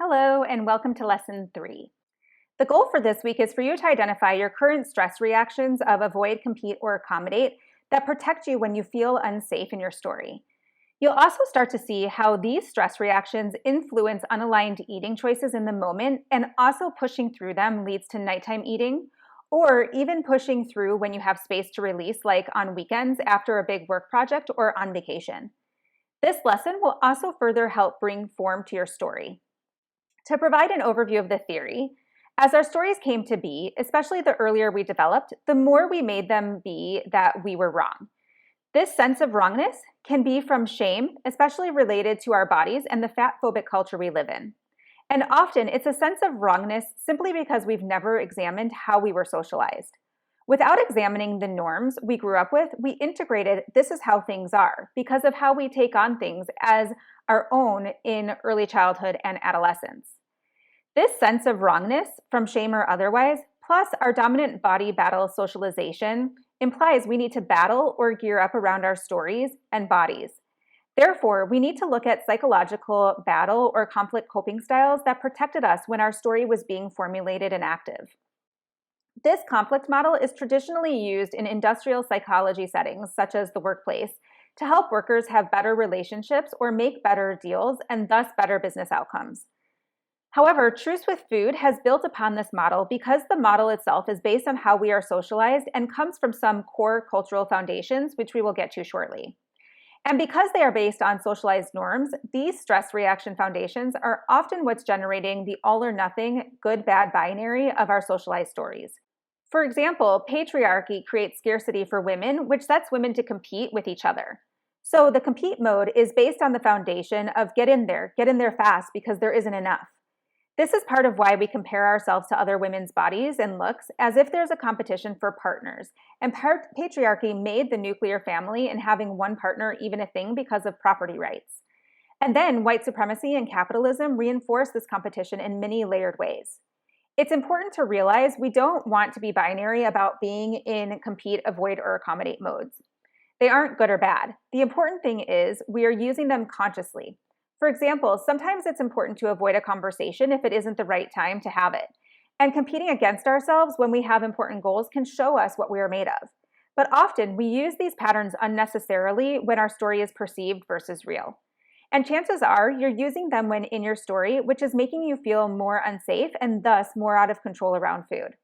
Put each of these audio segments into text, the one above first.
Hello, and welcome to Lesson 3. The goal for this week is for you to identify your current stress reactions of avoid, compete, or accommodate that protect you when you feel unsafe in your story. You'll also start to see how these stress reactions influence unaligned eating choices in the moment, and also pushing through them leads to nighttime eating, or even pushing through when you have space to release, like on weekends after a big work project or on vacation. This lesson will also further help bring form to your story. To provide an overview of the theory, as our stories came to be, especially the earlier we developed, the more we made them be that we were wrong. This sense of wrongness can be from shame, especially related to our bodies and the fat-phobic culture we live in. And often it's a sense of wrongness simply because we've never examined how we were socialized. Without examining the norms we grew up with, we integrated this is how things are because of how we take on things as our own in early childhood and adolescence. This sense of wrongness, from shame or otherwise, plus our dominant body battle socialization, implies we need to battle or gear up around our stories and bodies. Therefore, we need to look at psychological battle or conflict coping styles that protected us when our story was being formulated and active. This conflict model is traditionally used in industrial psychology settings, such as the workplace, to help workers have better relationships or make better deals and thus better business outcomes. However, Truce with Food has built upon this model because the model itself is based on how we are socialized and comes from some core cultural foundations, which we will get to shortly. And because they are based on socialized norms, these stress reaction foundations are often what's generating the all or nothing, good-bad binary of our socialized stories. For example, patriarchy creates scarcity for women, which sets women to compete with each other. So the compete mode is based on the foundation of get in there fast because there isn't enough. This is part of why we compare ourselves to other women's bodies and looks as if there's a competition for partners. And patriarchy made the nuclear family and having one partner even a thing because of property rights. And then white supremacy and capitalism reinforce this competition in many layered ways. It's important to realize we don't want to be binary about being in compete, avoid, or accommodate modes. They aren't good or bad. The important thing is we are using them consciously. For example, sometimes it's important to avoid a conversation if it isn't the right time to have it. And competing against ourselves when we have important goals can show us what we are made of. But often we use these patterns unnecessarily when our story is perceived versus real. And chances are you're using them when in your story, which is making you feel more unsafe and thus more out of control around food.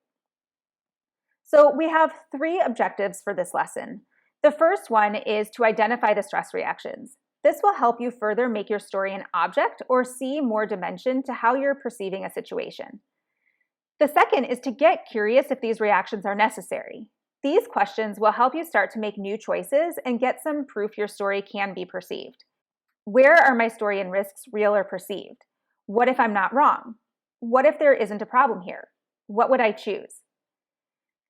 So we have 3 objectives for this lesson. The first one is to identify the stress reactions. This will help you further make your story an object or see more dimension to how you're perceiving a situation. The second is to get curious if these reactions are necessary. These questions will help you start to make new choices and get some proof your story can be perceived. Where are my story and risks real or perceived? What if I'm not wrong? What if there isn't a problem here? What would I choose?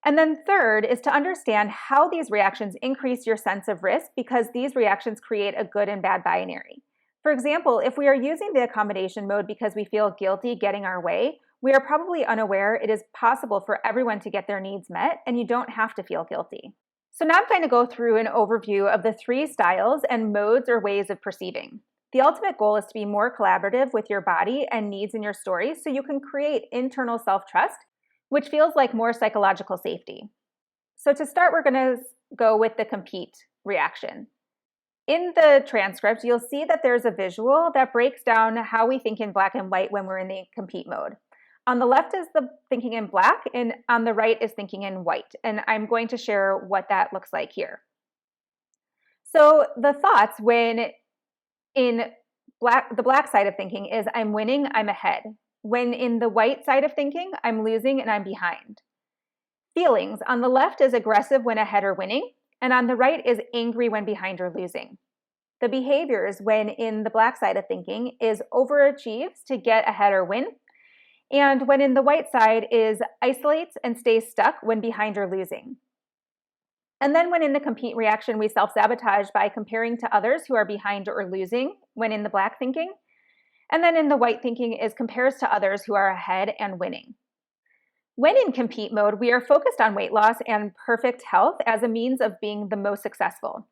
And then third is to understand how these reactions increase your sense of risk because these reactions create a good and bad binary. For example, if we are using the accommodation mode because we feel guilty getting our way, we are probably unaware it is possible for everyone to get their needs met and you don't have to feel guilty. So now I'm going to go through an overview of the 3 styles and modes or ways of perceiving. The ultimate goal is to be more collaborative with your body and needs in your story so you can create internal self-trust, which feels like more psychological safety. So to start, we're going to go with the compete reaction. In the transcript, you'll see that there's a visual that breaks down how we think in black and white when we're in the compete mode. On the left is the thinking in black, and on the right is thinking in white. And I'm going to share what that looks like here. So the thoughts when in the black side of thinking is I'm winning, I'm ahead. When in the white side of thinking, I'm losing and I'm behind. Feelings, on the left is aggressive when ahead or winning, and on the right is angry when behind or losing. The behaviors when in the black side of thinking is overachieves to get ahead or win, and when in the white side is isolates and stays stuck when behind or losing. And then when in the compete reaction, we self-sabotage by comparing to others who are behind or losing when in the black thinking. And then in the white thinking is compares to others who are ahead and winning. When in compete mode, we are focused on weight loss and perfect health as a means of being the most successful.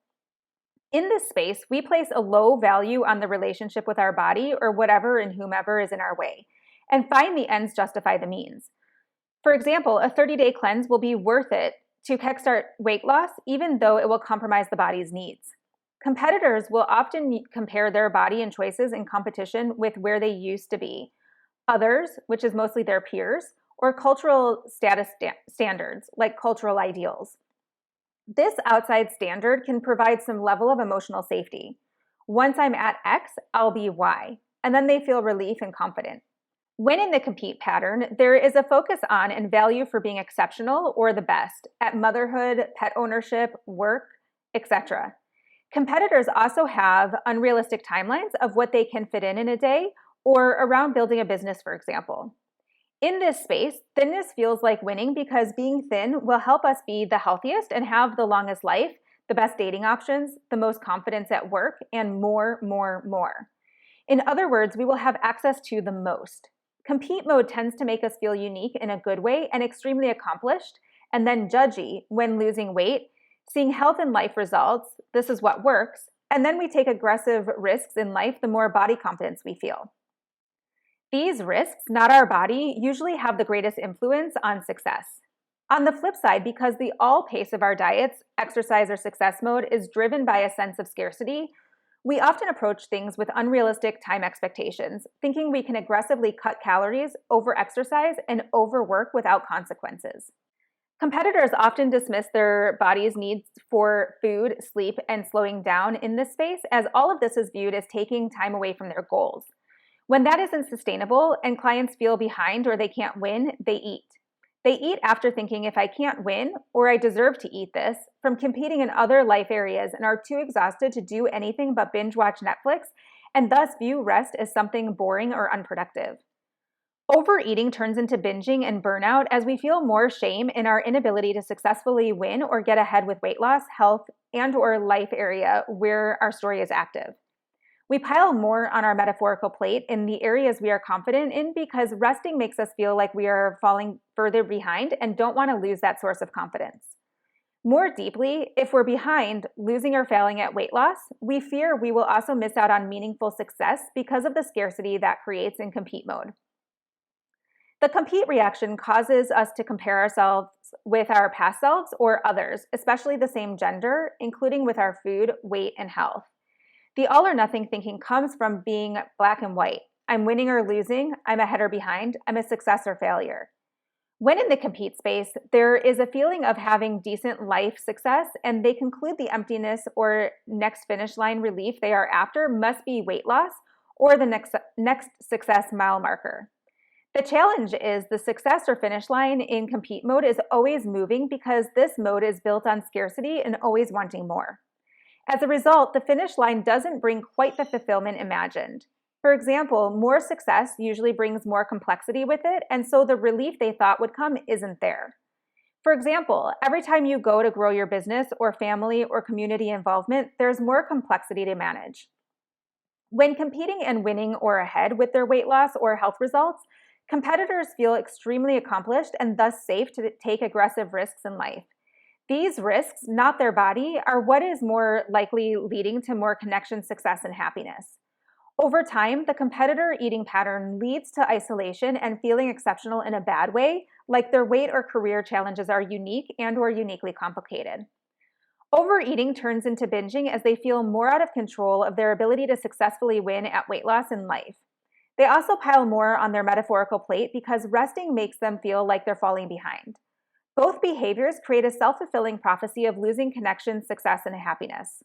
In this space, we place a low value on the relationship with our body or whatever and whomever is in our way, and find the ends justify the means. For example, a 30-day cleanse will be worth it to kickstart weight loss, even though it will compromise the body's needs. Competitors will often compare their body and choices in competition with where they used to be, others, which is mostly their peers, or cultural status standards, like cultural ideals. This outside standard can provide some level of emotional safety. Once I'm at X, I'll be Y, and then they feel relief and confident. When in the compete pattern, there is a focus on and value for being exceptional or the best at motherhood, pet ownership, work, etc. Competitors also have unrealistic timelines of what they can fit in a day or around building a business, for example. In this space, thinness feels like winning because being thin will help us be the healthiest and have the longest life, the best dating options, the most confidence at work, and more, more, more. In other words, we will have access to the most. Compete mode tends to make us feel unique in a good way and extremely accomplished, and then judgy when losing weight, seeing health and life results, this is what works, and then we take aggressive risks in life the more body confidence we feel. These risks, not our body, usually have the greatest influence on success. On the flip side, because the all pace of our diets, exercise, or success mode is driven by a sense of scarcity, we often approach things with unrealistic time expectations, thinking we can aggressively cut calories, over-exercise, and overwork without consequences. Competitors often dismiss their body's needs for food, sleep, and slowing down in this space, as all of this is viewed as taking time away from their goals. When that isn't sustainable and clients feel behind or they can't win, they eat. They eat after thinking, if I can't win or I deserve to eat this, from competing in other life areas, and are too exhausted to do anything but binge watch Netflix and thus view rest as something boring or unproductive. Overeating turns into binging and burnout as we feel more shame in our inability to successfully win or get ahead with weight loss, health, and/or life area where our story is active. We pile more on our metaphorical plate in the areas we are confident in because resting makes us feel like we are falling further behind and don't want to lose that source of confidence. More deeply, if we're behind, losing or failing at weight loss, we fear we will also miss out on meaningful success because of the scarcity that creates in compete mode. The compete reaction causes us to compare ourselves with our past selves or others, especially the same gender, including with our food, weight, and health. The all or nothing thinking comes from being black and white. I'm winning or losing, I'm ahead or behind, I'm a success or failure. When in the compete space, there is a feeling of having decent life success, and they conclude the emptiness or next finish line relief they are after must be weight loss or the next success mile marker. The challenge is the success or finish line in compete mode is always moving because this mode is built on scarcity and always wanting more. As a result, the finish line doesn't bring quite the fulfillment imagined. For example, more success usually brings more complexity with it, and so the relief they thought would come isn't there. For example, every time you go to grow your business or family or community involvement, there's more complexity to manage. When competing and winning or ahead with their weight loss or health results, competitors feel extremely accomplished and thus safe to take aggressive risks in life. These risks, not their body, are what is more likely leading to more connection, success, and happiness. Over time, the competitor eating pattern leads to isolation and feeling exceptional in a bad way, like their weight or career challenges are unique and/or uniquely complicated. Overeating turns into binging as they feel more out of control of their ability to successfully win at weight loss in life. They also pile more on their metaphorical plate because resting makes them feel like they're falling behind. Both behaviors create a self-fulfilling prophecy of losing connection, success, and happiness.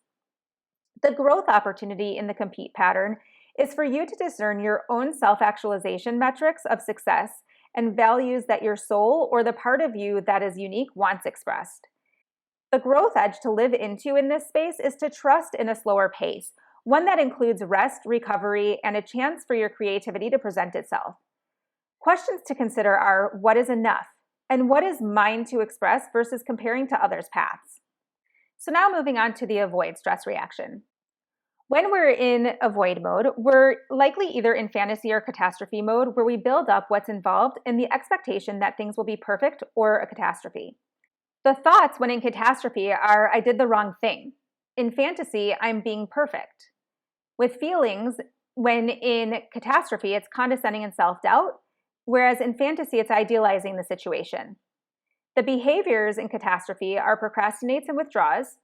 The growth opportunity in the compete pattern is for you to discern your own self-actualization metrics of success and values that your soul or the part of you that is unique wants expressed. The growth edge to live into in this space is to trust in a slower pace, one that includes rest, recovery, and a chance for your creativity to present itself. Questions to consider are, what is enough? And what is mine to express versus comparing to others' paths? So now moving on to the avoid stress reaction. When we're in avoid mode, we're likely either in fantasy or catastrophe mode, where we build up what's involved in the expectation that things will be perfect or a catastrophe. The thoughts when in catastrophe are, I did the wrong thing. In fantasy, I'm being perfect. With feelings, when in catastrophe, it's condescending and self-doubt, whereas in fantasy, it's idealizing the situation. The behaviors in catastrophe are procrastinates and withdraws,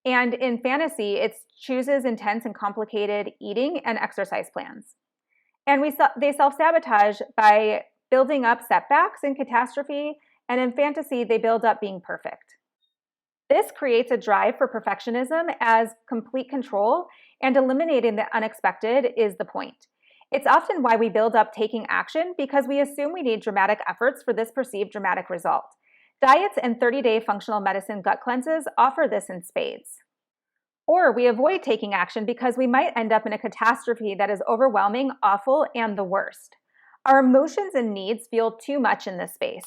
and in fantasy, it's chooses intense and complicated eating and exercise plans. And they self-sabotage by building up setbacks in catastrophe, and in fantasy, they build up being perfect. This creates a drive for perfectionism as complete control, and eliminating the unexpected is the point. It's often why we build up taking action, because we assume we need dramatic efforts for this perceived dramatic result. Diets and 30-day functional medicine gut cleanses offer this in spades. Or we avoid taking action because we might end up in a catastrophe that is overwhelming, awful, and the worst. Our emotions and needs feel too much in this space.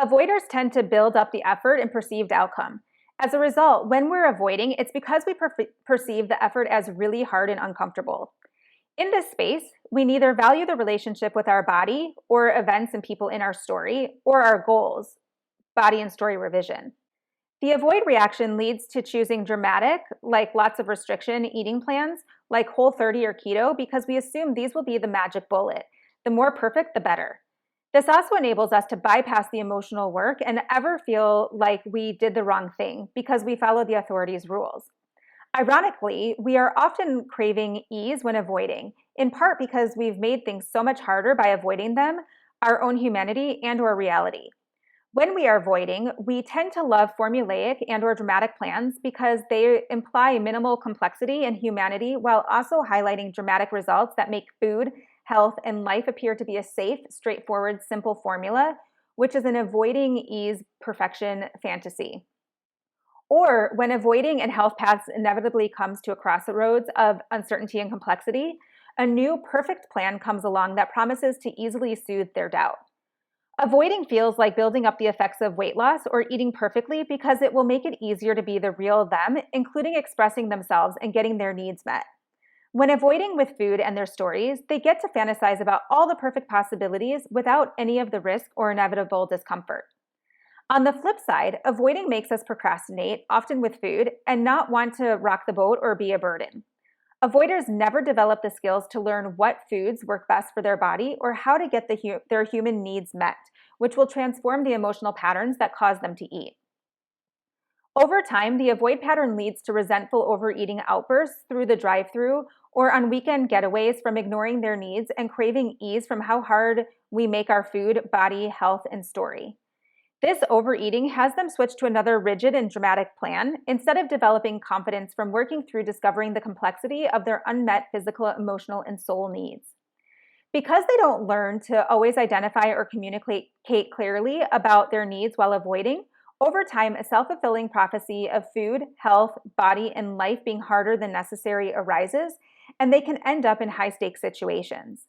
Avoiders tend to build up the effort and perceived outcome. As a result, when we're avoiding, it's because we perceive the effort as really hard and uncomfortable. In this space, we neither value the relationship with our body or events and people in our story, or our goals, body and story revision. The avoid reaction leads to choosing dramatic, like lots of restriction eating plans, like Whole30 or keto, because we assume these will be the magic bullet. The more perfect, the better. This also enables us to bypass the emotional work and ever feel like we did the wrong thing because we follow the authorities' rules. Ironically, we are often craving ease when avoiding, in part because we've made things so much harder by avoiding them, our own humanity and/or reality. When we are avoiding, we tend to love formulaic and/or dramatic plans because they imply minimal complexity and humanity while also highlighting dramatic results that make food, health, and life appear to be a safe, straightforward, simple formula, which is an avoiding ease perfection fantasy. Or when avoiding and health paths inevitably comes to a crossroads of uncertainty and complexity, a new perfect plan comes along that promises to easily soothe their doubt. Avoiding feels like building up the effects of weight loss or eating perfectly because it will make it easier to be the real them, including expressing themselves and getting their needs met. When avoiding with food and their stories, they get to fantasize about all the perfect possibilities without any of the risk or inevitable discomfort. On the flip side, avoiding makes us procrastinate, often with food, and not want to rock the boat or be a burden. Avoiders never develop the skills to learn what foods work best for their body or how to get their human needs met, which will transform the emotional patterns that cause them to eat. Over time, the avoid pattern leads to resentful overeating outbursts through the drive-thru or on weekend getaways from ignoring their needs and craving ease from how hard we make our food, body, health, and story. This overeating has them switch to another rigid and dramatic plan instead of developing confidence from working through discovering the complexity of their unmet physical, emotional, and soul needs. Because they don't learn to always identify or communicate clearly about their needs while avoiding, over time, a self-fulfilling prophecy of food, health, body, and life being harder than necessary arises, and they can end up in high-stakes situations.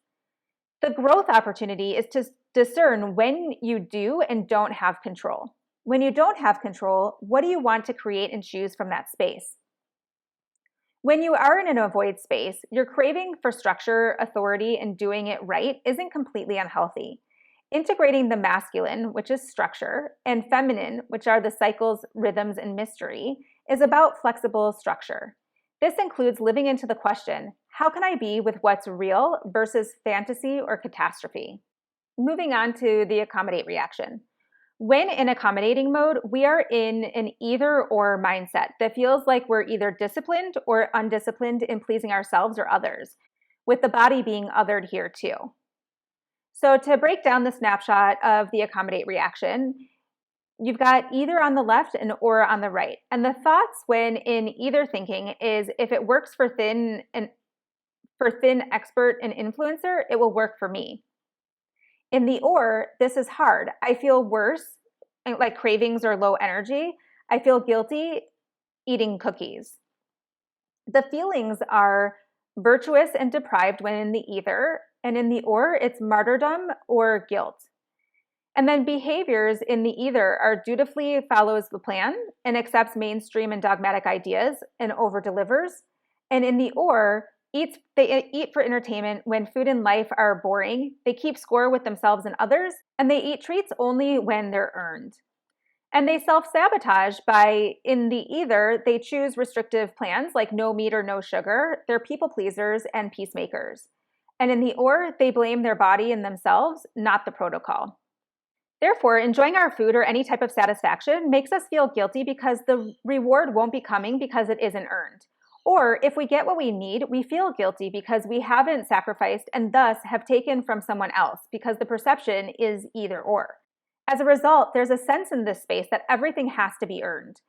The growth opportunity is to discern when you do and don't have control. When you don't have control, what do you want to create and choose from that space? When you are in an avoid space, your craving for structure, authority, and doing it right isn't completely unhealthy. Integrating the masculine, which is structure, and feminine, which are the cycles, rhythms, and mystery, is about flexible structure. This includes living into the question, how can I be with what's real versus fantasy or catastrophe? Moving on to the accommodate reaction. When in accommodating mode, we are in an either-or mindset that feels like we're either disciplined or undisciplined in pleasing ourselves or others, with the body being othered here too. So to break down the snapshot of the accommodate reaction, you've got either on the left and or on the right. And the thoughts when in either thinking is if it works for thin expert and influencer, it will work for me. In the or, this is hard. I feel worse, like cravings or low energy. I feel guilty eating cookies. The feelings are virtuous and deprived when in the either, and in the or, it's martyrdom or guilt. And then behaviors in the either are dutifully follows the plan and accepts mainstream and dogmatic ideas and over-delivers. And in the or, they eat for entertainment when food and life are boring. They keep score with themselves and others, and they eat treats only when they're earned. And they self-sabotage by, in the either, they choose restrictive plans like no meat or no sugar, they're people pleasers and peacemakers. And in the or, they blame their body and themselves, not the protocol. Therefore, enjoying our food or any type of satisfaction makes us feel guilty because the reward won't be coming because it isn't earned. Or if we get what we need, we feel guilty because we haven't sacrificed and thus have taken from someone else because the perception is either or. As a result, there's a sense in this space that everything has to be earned.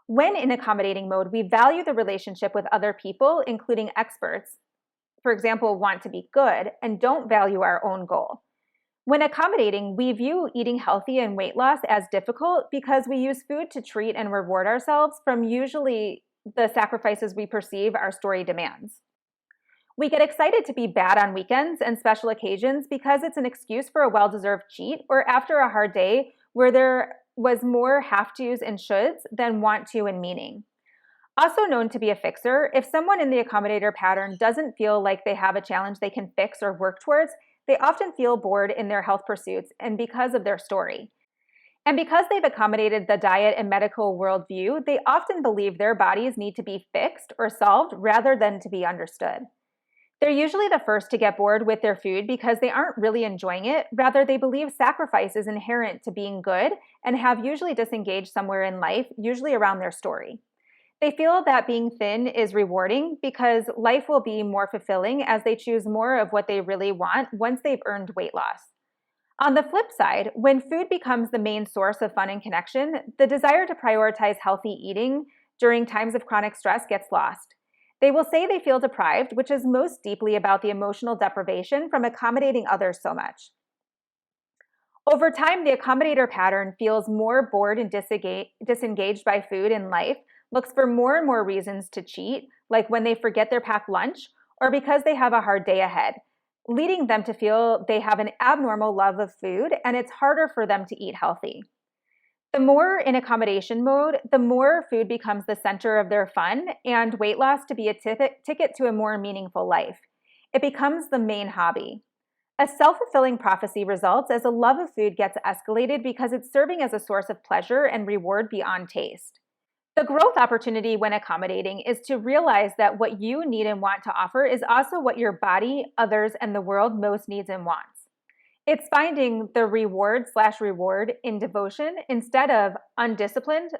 When in accommodating mode, we value the relationship with other people, including experts, for example, want to be good, and don't value our own goal. When accommodating, we view eating healthy and weight loss as difficult because we use food to treat and reward ourselves from usually the sacrifices we perceive our story demands. We get excited to be bad on weekends and special occasions because it's an excuse for a well-deserved cheat or after a hard day where there was more have-tos and shoulds than want to and meaning. Also known to be a fixer, if someone in the accommodator pattern doesn't feel like they have a challenge they can fix or work towards, they often feel bored in their health pursuits and because of their story. And because they've accommodated the diet and medical worldview, they often believe their bodies need to be fixed or solved rather than to be understood. They're usually the first to get bored with their food because they aren't really enjoying it. Rather, they believe sacrifice is inherent to being good and have usually disengaged somewhere in life, usually around their story. They feel that being thin is rewarding because life will be more fulfilling as they choose more of what they really want once they've earned weight loss. On the flip side, when food becomes the main source of fun and connection, the desire to prioritize healthy eating during times of chronic stress gets lost. They will say they feel deprived, which is most deeply about the emotional deprivation from accommodating others so much. Over time, the accommodator pattern feels more bored and disengaged by food in life, looks for more and more reasons to cheat, like when they forget their packed lunch or because they have a hard day ahead, leading them to feel they have an abnormal love of food and it's harder for them to eat healthy. The more in accommodation mode, the more food becomes the center of their fun and weight loss to be a ticket to a more meaningful life. It becomes the main hobby. A self-fulfilling prophecy results as a love of food gets escalated because it's serving as a source of pleasure and reward beyond taste. The growth opportunity when accommodating is to realize that what you need and want to offer is also what your body, others, and the world most needs and wants. It's finding the reward in devotion instead of undisciplined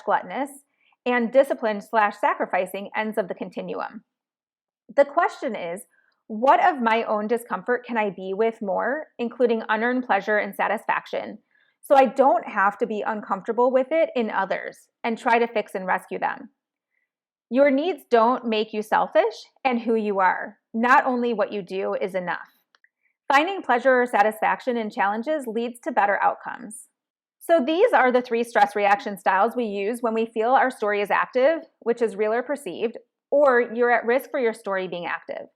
gluttonous and disciplined sacrificing ends of the continuum. The question is, what of my own discomfort can I be with more, including unearned pleasure and satisfaction, so I don't have to be uncomfortable with it in others and try to fix and rescue them? Your needs don't make you selfish, and who you are, not only what you do, is enough. Finding pleasure or satisfaction in challenges leads to better outcomes. So these are the 3 stress reaction styles we use when we feel our story is active, which is real or perceived, or you're at risk for your story being active.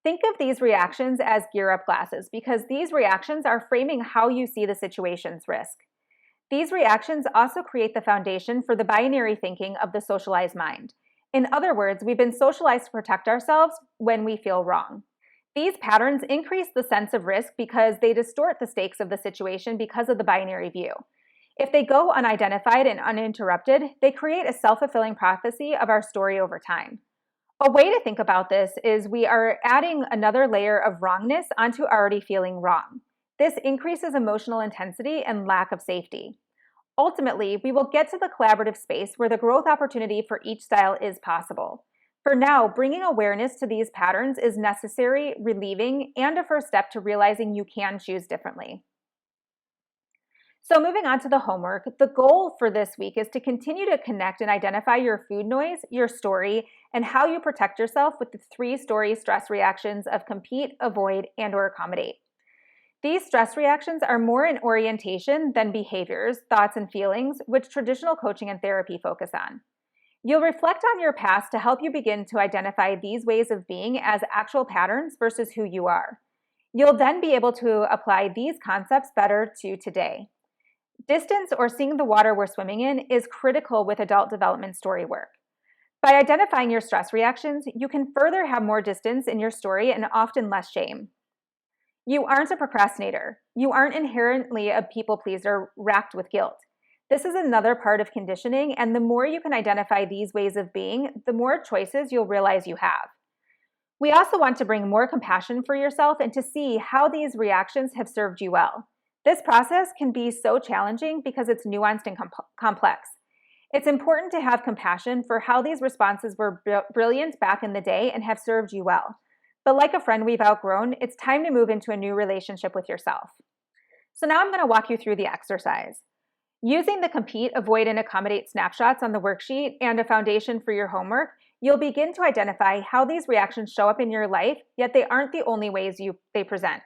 Think of these reactions as gear-up glasses because these reactions are framing how you see the situation's risk. These reactions also create the foundation for the binary thinking of the socialized mind. In other words, we've been socialized to protect ourselves when we feel wrong. These patterns increase the sense of risk because they distort the stakes of the situation because of the binary view. If they go unidentified and uninterrupted, they create a self-fulfilling prophecy of our story over time. A way to think about this is we are adding another layer of wrongness onto already feeling wrong. This increases emotional intensity and lack of safety. Ultimately, we will get to the collaborative space where the growth opportunity for each style is possible. For now, bringing awareness to these patterns is necessary, relieving, and a first step to realizing you can choose differently. So moving on to the homework, the goal for this week is to continue to connect and identify your food noise, your story, and how you protect yourself with the 3 story stress reactions of compete, avoid, and/or accommodate. These stress reactions are more in orientation than behaviors, thoughts, and feelings, which traditional coaching and therapy focus on. You'll reflect on your past to help you begin to identify these ways of being as actual patterns versus who you are. You'll then be able to apply these concepts better to today. Distance, or seeing the water we're swimming in, is critical with adult development story work. By identifying your stress reactions, you can further have more distance in your story and often less shame. You aren't a procrastinator. You aren't inherently a people pleaser racked with guilt. This is another part of conditioning, and the more you can identify these ways of being, the more choices you'll realize you have. We also want to bring more compassion for yourself and to see how these reactions have served you well. This process can be so challenging because it's nuanced and complex. It's important to have compassion for how these responses were brilliant back in the day and have served you well. But like a friend we've outgrown, it's time to move into a new relationship with yourself. So now I'm going to walk you through the exercise. Using the compete, avoid, and accommodate snapshots on the worksheet and a foundation for your homework, you'll begin to identify how these reactions show up in your life, yet they aren't the only ways they present.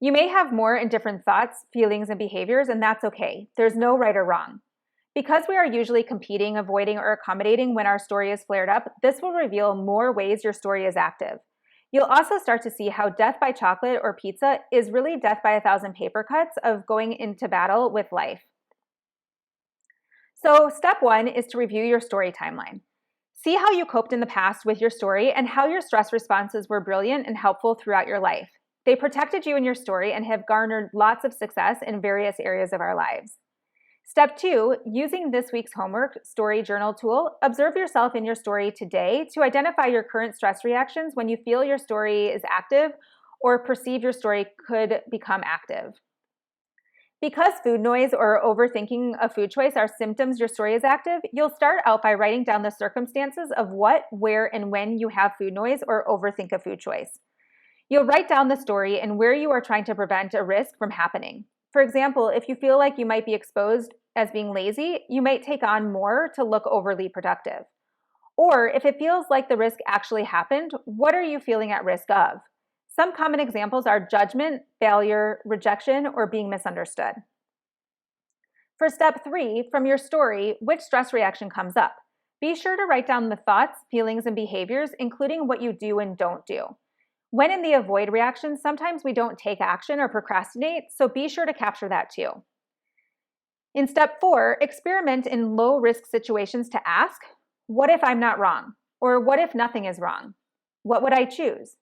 You may have more and different thoughts, feelings, and behaviors, and that's okay. There's no right or wrong. Because we are usually competing, avoiding, or accommodating when our story is flared up, this will reveal more ways your story is active. You'll also start to see how death by chocolate or pizza is really death by 1,000 paper cuts of going into battle with life. So step 1 is to review your story timeline. See how you coped in the past with your story and how your stress responses were brilliant and helpful throughout your life. They protected you in your story and have garnered lots of success in various areas of our lives. Step 2, using this week's homework story journal tool, observe yourself in your story today to identify your current stress reactions when you feel your story is active or perceive your story could become active. Because food noise or overthinking a food choice are symptoms your story is active, you'll start out by writing down the circumstances of what, where, and when you have food noise or overthink a food choice. You'll write down the story and where you are trying to prevent a risk from happening. For example, if you feel like you might be exposed as being lazy, you might take on more to look overly productive. Or if it feels like the risk actually happened, what are you feeling at risk of? Some common examples are judgment, failure, rejection, or being misunderstood. For step 3, from your story, which stress reaction comes up? Be sure to write down the thoughts, feelings, and behaviors, including what you do and don't do. When in the avoid reaction, sometimes we don't take action or procrastinate, so be sure to capture that too. In step 4, experiment in low-risk situations to ask, what if I'm not wrong? Or what if nothing is wrong? What would I choose?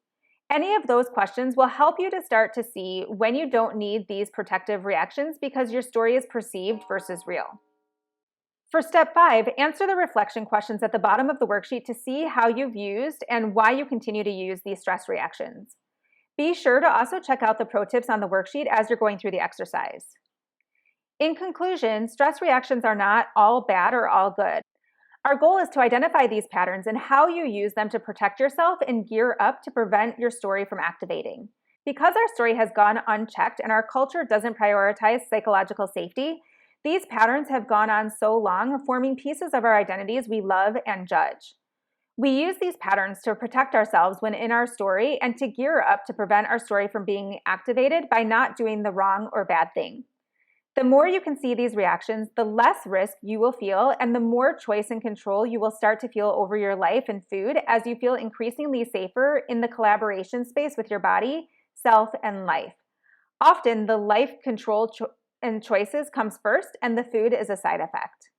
Any of those questions will help you to start to see when you don't need these protective reactions because your story is perceived versus real. For step 5, answer the reflection questions at the bottom of the worksheet to see how you've used and why you continue to use these stress reactions. Be sure to also check out the pro tips on the worksheet as you're going through the exercise. In conclusion, stress reactions are not all bad or all good. Our goal is to identify these patterns and how you use them to protect yourself and gear up to prevent your story from activating. Because our story has gone unchecked and our culture doesn't prioritize psychological safety, these patterns have gone on so long, forming pieces of our identities we love and judge. We use these patterns to protect ourselves when in our story and to gear up to prevent our story from being activated by not doing the wrong or bad thing. The more you can see these reactions, the less risk you will feel and the more choice and control you will start to feel over your life and food as you feel increasingly safer in the collaboration space with your body, self, and life. Often, the life control and choices comes first, and the food is a side effect.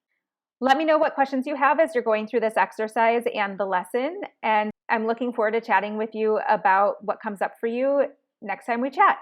Let me know what questions you have as you're going through this exercise and the lesson, and I'm looking forward to chatting with you about what comes up for you next time we chat.